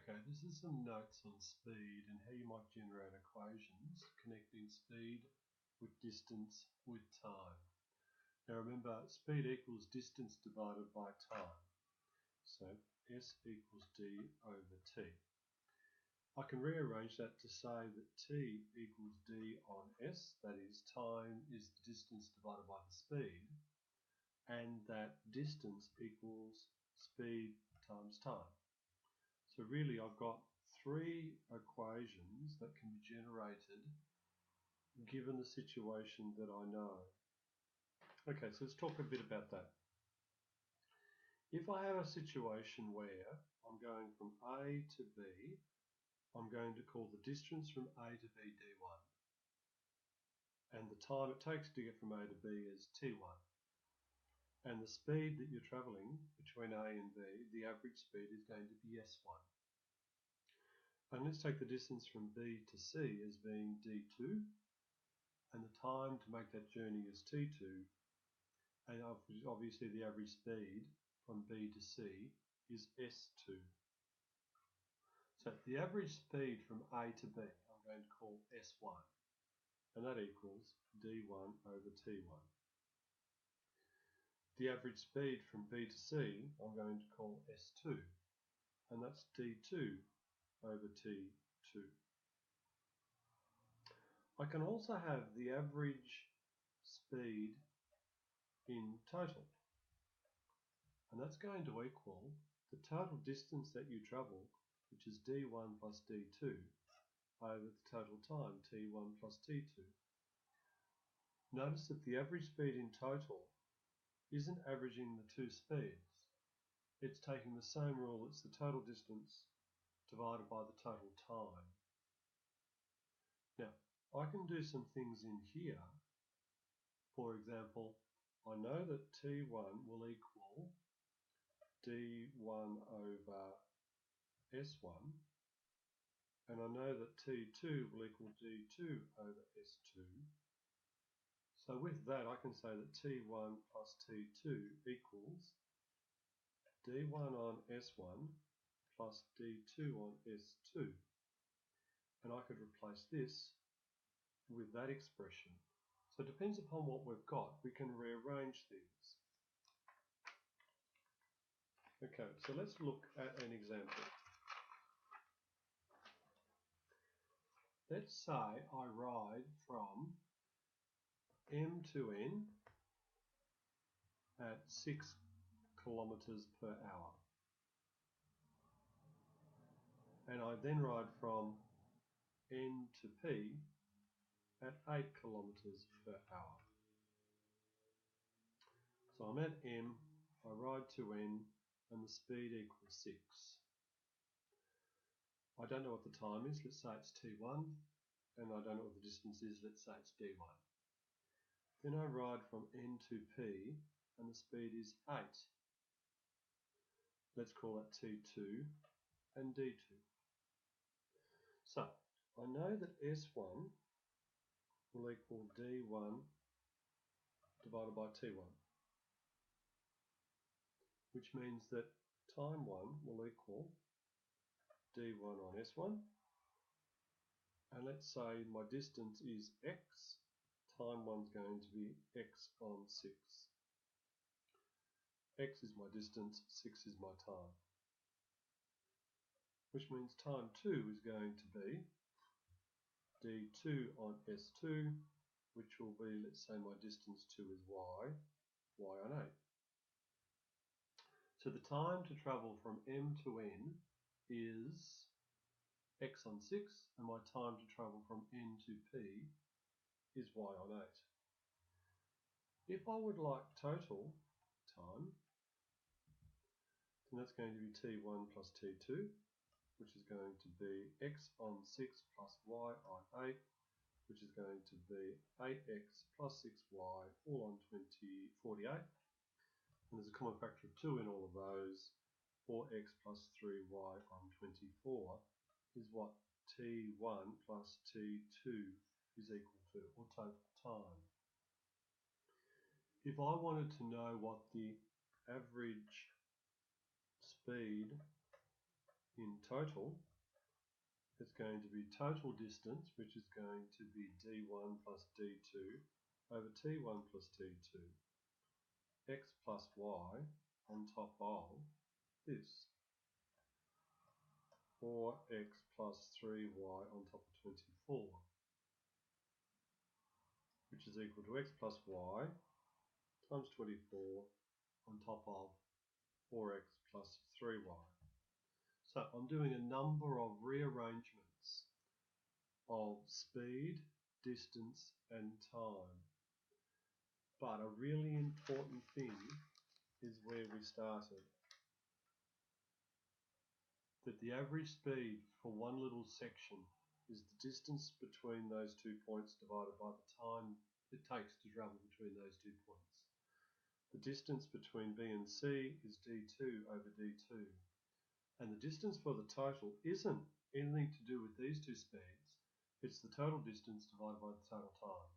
Okay, this is some notes on speed and how you might generate equations connecting speed with distance with time. Now remember, speed equals distance divided by time. So S equals d over t. I can rearrange that to say that t equals d on S, that is, time is the distance divided by the speed, and that distance equals speed times time. So really I've got three equations that can be generated given the situation that I know. Okay, so let's talk a bit about that. If I have a situation where I'm going from A to B, I'm going to call the distance from A to B d1, and the time it takes to get from A to B is t1, and the speed that you're travelling between A and B, the average speed, is going to be s1. And let's take the distance from B to C as being d2, and the time to make that journey is t2, and obviously the average speed from B to C is s2. So the average speed from A to B I'm going to call s1, and that equals d1 over t1. The average speed from B to C I'm going to call s2, and that's d2 over t2. I can also have the average speed in total, and that's going to equal the total distance that you travel, which is d1 plus d2, over the total time, t1 plus t2. Notice that the average speed in total isn't averaging the two speeds. It's taking the same rule, it's the total distance divided by the total time. Now, I can do some things in here. For example, I know that t1 will equal d1 over s1, and I know that t2 will equal d2 over s2. So with that I can say that t1 plus t2 equals d1 on s1 plus d2 on s2. And I could replace this with that expression. So it depends upon what we've got. We can rearrange things. Okay, so let's look at an example. Let's say I ride from M to N at 6 kilometers per hour. And I then ride from N to P at 8 kilometers per hour. So I'm at M, I ride to N, and the speed equals 6. I don't know what the time is, let's say it's t1, and I don't know what the distance is, let's say it's d1. Then I ride from N to P, and the speed is 8. Let's call that t2 and d2. So, I know that s1 will equal d1 divided by t1, which means that time 1 will equal d1 on s1, and let's say my distance is x, time 1 is going to be x on 6. X is my distance, 6 is my time, which means time 2 is going to be d2 on s2, which will be, let's say my distance 2 is y on 8. So the time to travel from M to N is x on 6, and my time to travel from N to P is y on 8. If I would like total time, then that's going to be t1 plus t2, which is going to be x on 6 plus y on 8, which is going to be 8x plus 6y, all on 48. And there's a common factor of 2 in all of those. 4x plus 3y on 24 is what t1 plus t2 is equal to, or total time. If I wanted to know what the average speed in total, it's going to be total distance, which is going to be d1 plus d2 over t1 plus t2, x plus y on top of this, or x plus 3y on top of 24, which is equal to x plus y times 24 on top of 4x plus 3y. So I'm doing a number of rearrangements of speed, distance and time. But a really important thing is where we started. That the average speed for one little section is the distance between those 2 points divided by the time it takes to travel between those 2 points. The distance between B and C is d2 over d2. And the distance for the total isn't anything to do with these two speeds. It's the total distance divided by the total time.